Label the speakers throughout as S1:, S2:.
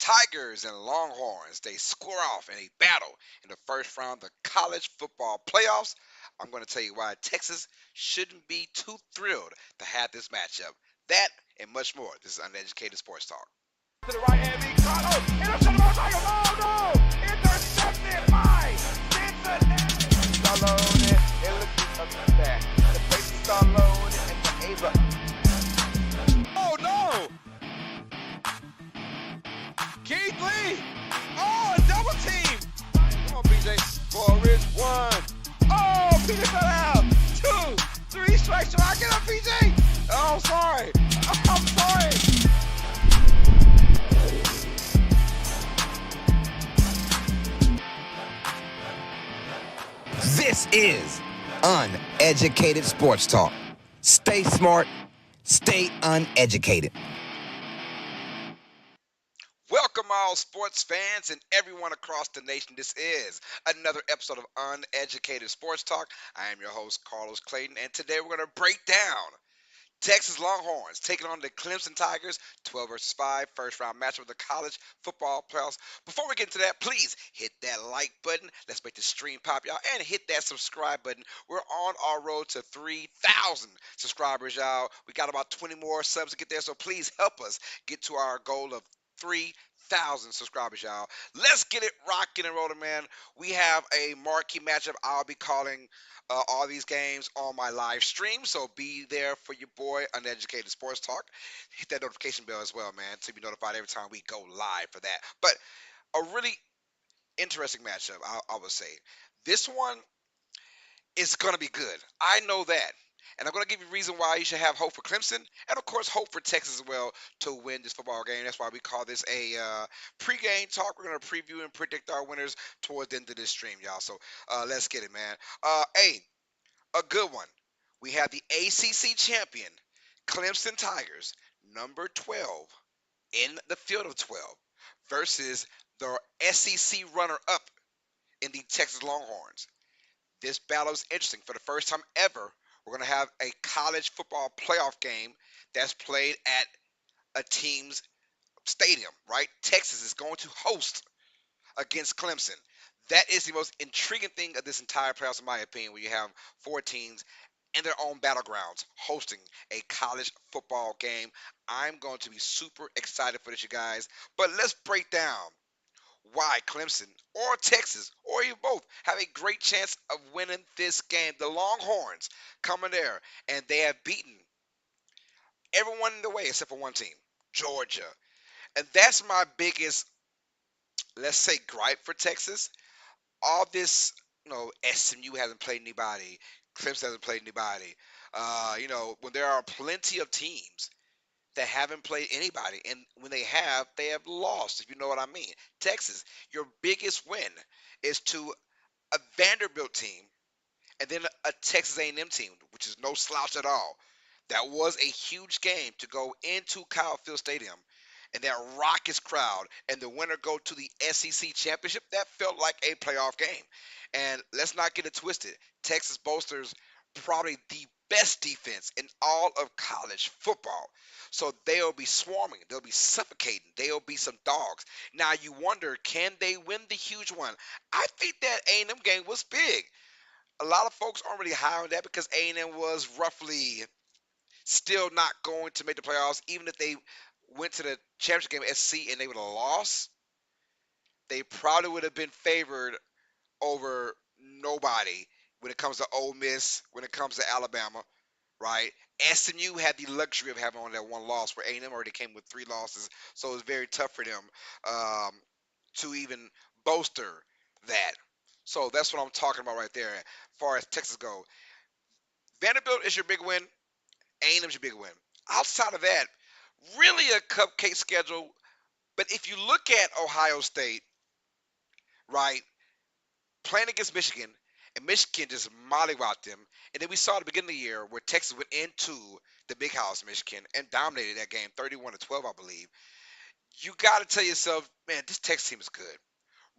S1: Tigers and Longhorns, they square off in a battle in the first round of the college football playoffs. I'm going to tell you why Texas shouldn't be too thrilled to have this matchup. That and much more. This is Uneducated Sports Talk.
S2: To the right hand, being caught. Oh, intercepted by Tiger. Oh, no! Intercepted by Cincinnati. Start loading. It looks like that. The place start loading and the Ava. Oh, no! Keith Lee. Oh, a double team. Come on, BJ. Forward. One. Oh, PJ fell out. 2, 3 strikes. Should I get up, PJ? Oh, I'm sorry. I'm sorry.
S3: This is Uneducated Sports Talk. Stay smart, stay uneducated.
S1: Welcome, all sports fans and everyone across the nation. This is another episode of Uneducated Sports Talk. I am your host, Carlos Clayton, and today we're going to break down Texas Longhorns taking on the Clemson Tigers, 12 versus 5, first round matchup of the college football playoffs. Before we get into that, please hit that like button. Let's make the stream pop, y'all, and hit that subscribe button. We're on our road to 3,000 subscribers, y'all. We got about 20 more subs to get there, so please help us get to our goal of 3,000 subscribers, y'all. Let's get it rocking and rolling, man. We have a marquee matchup. I'll be calling all these games on my live stream, so be there for your boy Uneducated Sports Talk. Hit that notification bell as well, man, to be notified every time we go live for that. But a really interesting matchup, I would say. This one is going to be good. I know that. And I'm going to give you a reason why you should have hope for Clemson, and of course hope for Texas as well to win this football game. That's why we call this a pregame talk. We're going to preview and predict our winners towards the end of this stream, y'all. So let's get it, man. Hey, a good one. We have the ACC champion, Clemson Tigers, number 12, in the field of 12, versus the SEC runner-up in the Texas Longhorns. This battle is interesting. For the first time ever, we're going to have a college football playoff game that's played at a team's stadium, right? Texas is going to host against Clemson. That is the most intriguing thing of this entire playoffs, in my opinion, where you have 4 teams in their own battlegrounds hosting a college football game. I'm going to be super excited for this, you guys. But let's break down why Clemson or Texas or even both have a great chance of winning this game. The Longhorns coming there, and they have beaten everyone in the way except for one team, Georgia. And that's my biggest, let's say, gripe for Texas. All this, SMU hasn't played anybody, Clemson hasn't played anybody. When there are plenty of teams that haven't played anybody, and when they have lost, if you know what I mean. Texas, your biggest win is to a Vanderbilt team and then a Texas A&M team, which is no slouch at all. That was a huge game to go into Kyle Field Stadium and that raucous crowd, and the winner go to the SEC championship. That felt like a playoff game. And let's not get it twisted. Texas bolsters probably the best defense in all of college football. So they'll be swarming. They'll be suffocating. They'll be some dogs. Now you wonder, can they win the huge one? I think that A&M game was big. A lot of folks aren't really high on that because A&M was roughly still not going to make the playoffs. Even if they went to the championship game at SC and they would have lost, they probably would have been favored over nobody when it comes to Ole Miss, when it comes to Alabama, right? SMU had the luxury of having only that one loss, where A&M already came with 3 losses, so it was very tough for them um, to even bolster that. So that's what I'm talking about right there. As far as Texas go, Vanderbilt is your big win. A&M's your big win. Outside of that, really a cupcake schedule. But if you look at Ohio State, right, playing against Michigan, and Michigan just mollywopped them, and then we saw at the beginning of the year where Texas went into the big house, Michigan, and dominated that game, 31-12, I believe. You got to tell yourself, man, this Texas team is good.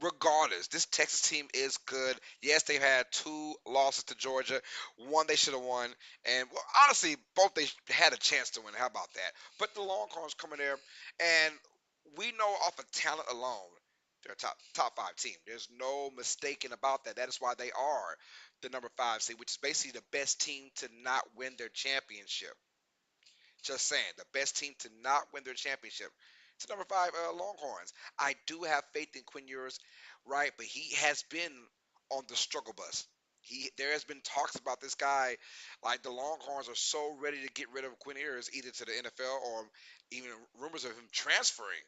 S1: Regardless, this Texas team is good. Yes, they've had 2 losses to Georgia. One they should have won. And, well, honestly, both they had a chance to win. How about that? But the Longhorns coming there, and we know off of talent alone, they're a top five team. There's no mistaking about that. That is why they are the number five seed, which is basically the best team to not win their championship. Just saying, the best team to not win their championship. To number five, Longhorns. I do have faith in Quinn Ewers, right? But he has been on the struggle bus. There has been talks about this guy, like the Longhorns are so ready to get rid of Quinn Ewers, either to the NFL or even rumors of him transferring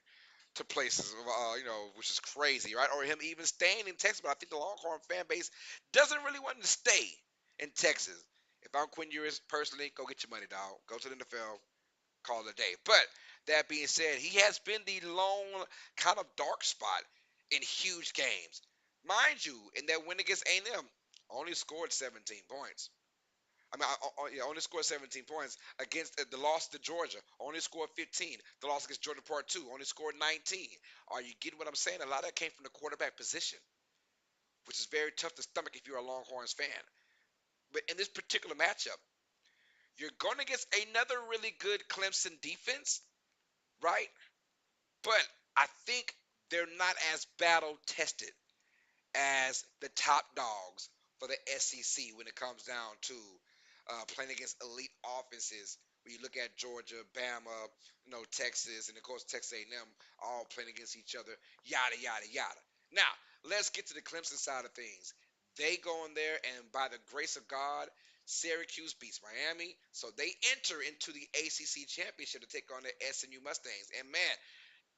S1: to places, which is crazy, right? Or him even staying in Texas. But I think the Longhorn fan base doesn't really want him to stay in Texas. If I'm Quinn Ewers personally, go get your money, dog. Go to the NFL, call it a day. But that being said, he has been the lone kind of dark spot in huge games. Mind you, in that win against A&M, only scored 17 points. I mean, yeah, only scored 17 points against the loss to Georgia. Only scored 15. The loss against Georgia Part 2 only scored 19. Are you getting what I'm saying? A lot of that came from the quarterback position, which is very tough to stomach if you're a Longhorns fan. But in this particular matchup, you're going against another really good Clemson defense, right? But I think they're not as battle tested as the top dogs for the SEC when it comes down to playing against elite offenses. When you look at Georgia, Bama, Texas, and of course Texas A&M, all playing against each other, yada yada yada. Now let's get to the Clemson side of things. They go in there, and by the grace of God, Syracuse beats Miami, so they enter into the ACC championship to take on the SMU Mustangs. And man,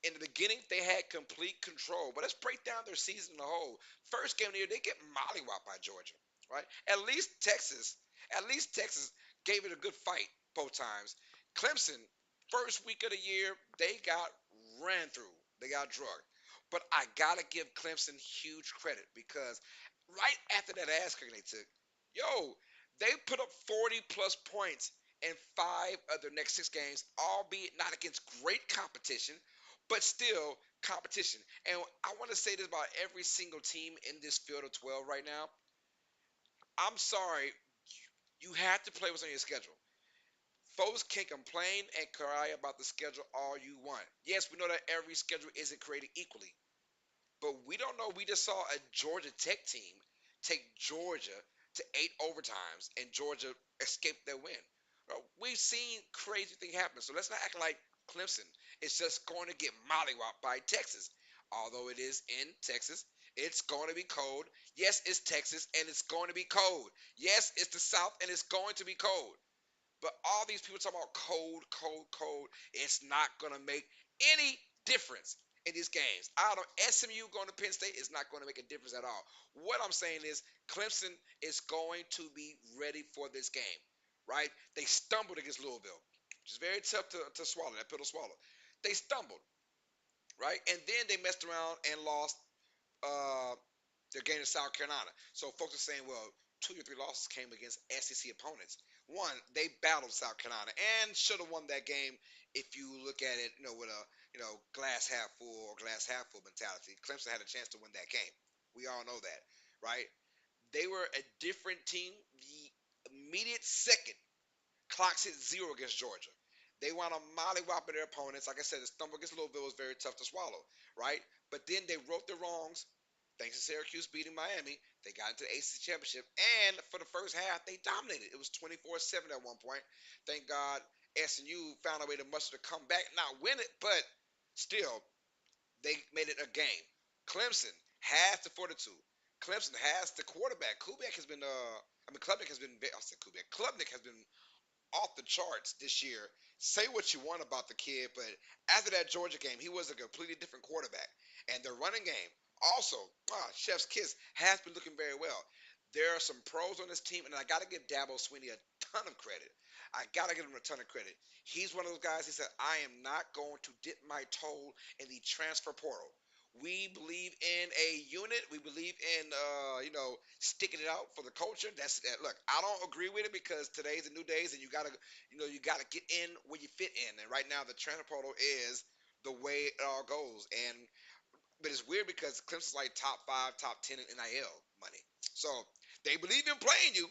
S1: in the beginning, they had complete control. But let's break down their season in a whole. First game of the year, they get mollywopped by Georgia, right? At least Texas gave it a good fight both times. Clemson, first week of the year, they got ran through. They got drugged. But I gotta give Clemson huge credit because right after that ass kicking they took, yo, they put up 40 plus points in five of their next six games, albeit not against great competition, but still competition. And I want to say this about every single team in this field of 12 right now. I'm sorry, you have to play what's on your schedule. Folks can complain and cry about the schedule all you want. Yes, we know that every schedule isn't created equally. But we don't know. We just saw a Georgia Tech team take Georgia to 8 overtimes, and Georgia escaped their win. We've seen crazy things happen. So let's not act like Clemson is just going to get mollywopped by Texas. Although it is in Texas, it's going to be cold. Yes, it's Texas, and it's going to be cold. Yes, it's the South, and it's going to be cold. But all these people talking about cold, cold, cold, it's not going to make any difference in these games. I don't SMU going to Penn State is not going to make a difference at all. What I'm saying is Clemson is going to be ready for this game, right? They stumbled against Louisville, which is very tough to swallow, that pill to swallow. They stumbled, right? And then they messed around and lost uh, their game in South Carolina. So folks are saying, well, two or three losses came against SEC opponents. One, they battled South Carolina and should have won that game if you look at it, with a glass half full or glass half full mentality. Clemson had a chance to win that game. We all know that, right? They were a different team. The immediate second clocks hit zero against Georgia. They wound up mollywhopping their opponents. Like I said, the stumble against Louisville was very tough to swallow, right? But then they wrote the wrongs. Thanks to Syracuse beating Miami, they got into the ACC championship. And for the first half, they dominated. It was 24-7 at one point. Thank God SMU found a way to muster to come back, not win it, but still, they made it a game. Clemson has the fortitude. Clemson has the quarterback. Kubiak has been, Klubnik has been, I said Kubiak. Klubnik has been off the charts this year. Say what you want about the kid, but after that Georgia game, he was a completely different quarterback. And the running game, also, Chef's Kiss, has been looking very well. There are some pros on this team, and I got to give Dabo Swinney a ton of credit. I got to give him a ton of credit. He's one of those guys, he said, I am not going to dip my toe in the transfer portal. We believe in a unit. We believe in, sticking it out for the culture. That's look. I don't agree with it because today's a new days, and you gotta get in where you fit in. And right now, the transfer portal is the way it all goes. But it's weird because Clemson's like top five, top 10 in NIL money. So they believe in playing you.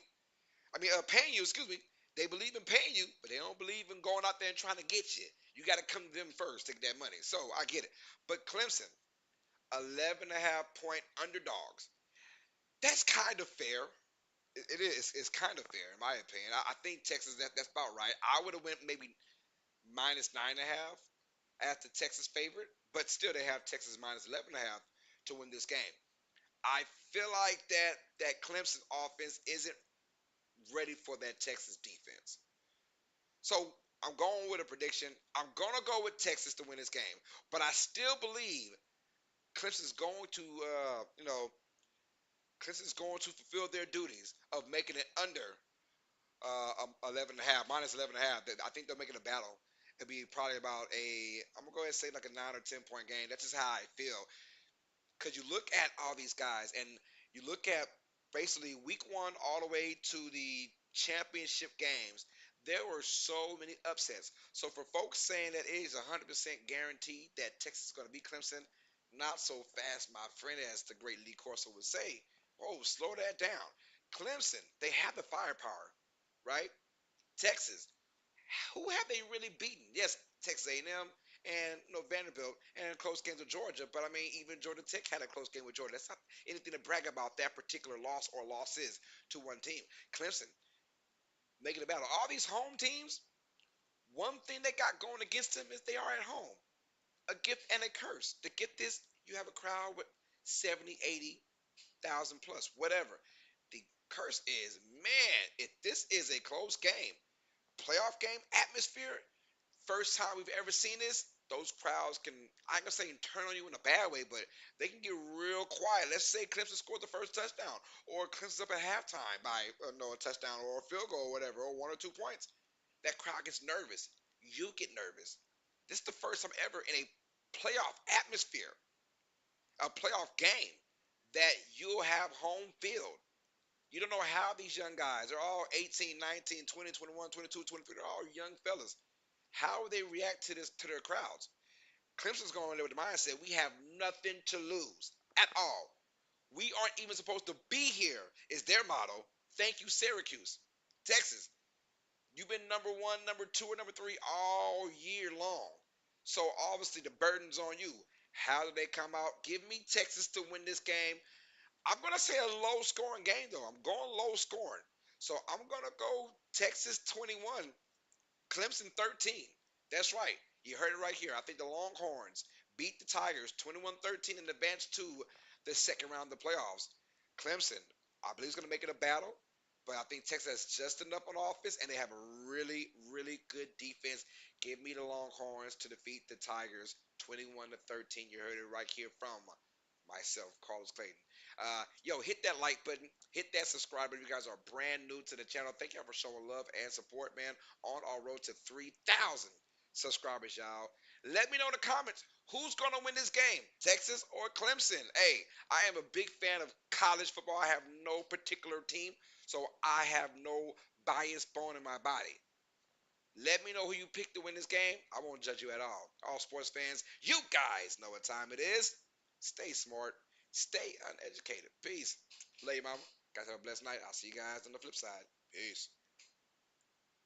S1: Paying you. Excuse me. They believe in paying you, but they don't believe in going out there and trying to get you. You got to come to them first to get that money. So I get it. But Clemson, 11.5 point underdogs. That's kind of fair. It is. It's kind of fair in my opinion. I think Texas. That's about right. I would have went maybe minus 9.5 as the Texas favorite, but still they have Texas minus 11.5 to win this game. I feel like that Clemson offense isn't ready for that Texas defense. So I'm going with a prediction. I'm gonna go with Texas to win this game, but I still believe Clemson's going to, Clemson's going to fulfill their duties of making it under 11 and a half, minus 11 and a half. I think they'll make it a battle. It'll be probably about I'm gonna go ahead and say like a 9 or 10 point game. That's just how I feel. Because you look at all these guys and you look at basically week one all the way to the championship games, there were so many upsets. So for folks saying that it is 100% guaranteed that Texas is going to beat Clemson, not so fast, my friend, as the great Lee Corso would say. Oh, slow that down. Clemson, they have the firepower, right? Texas, who have they really beaten? Yes, Texas A&M and Vanderbilt and close games with Georgia. But I mean, even Georgia Tech had a close game with Georgia. That's not anything to brag about that particular loss or losses to one team. Clemson making a battle. All these home teams, one thing they got going against them is they are at home. A gift and a curse. To get this, you have a crowd with 70, 80,000 plus, whatever. The curse is, man, if this is a close game, playoff game atmosphere, first time we've ever seen this, those crowds can, I ain't gonna say turn on you in a bad way, but they can get real quiet. Let's say Clemson scored the first touchdown, or Clemson's up at halftime by no, a touchdown or a field goal or whatever, or 1 or 2 points. That crowd gets nervous. You get nervous. This is the first time ever in a playoff atmosphere, a playoff game, that you'll have home field. You don't know how these young guys, they're all 18, 19, 20, 21, 22, 23, they're all young fellas. How will they react to this, to their crowds? Clemson's going there with the mindset we have nothing to lose at all. We aren't even supposed to be here, is their motto. Thank you, Syracuse. Texas, you've been number one, number two, or number three all year long. So obviously the burden's on you. How do they come out? Give me Texas to win this game. I'm going to say a low scoring game, though. I'm going low scoring. So I'm going to go Texas 21, Clemson 13. That's right. You heard it right here. I think the Longhorns beat the Tigers 21-13 and advance to the second round of the playoffs. Clemson, I believe, is going to make it a battle, but I think Texas has just enough on offense, and they have a really, really good defense. Give me the Longhorns to defeat the Tigers 21-13. You heard it right here from myself, Carlos Clayton. Yo, hit that like button, hit that subscribe button. You guys are brand new to the channel. Thank y'all for showing love and support, man, on our road to 3,000 subscribers, y'all. Let me know in the comments who's going to win this game, Texas or Clemson. Hey, I am a big fan of college football. I have no particular team, so I have no bias bone in my body. Let me know who you pick to win this game. I won't judge you at all. All sports fans, you guys know what time it is. Stay smart. Stay uneducated. Peace. Lay, mama. Guys have a blessed night. I'll see you guys on the flip side. Peace.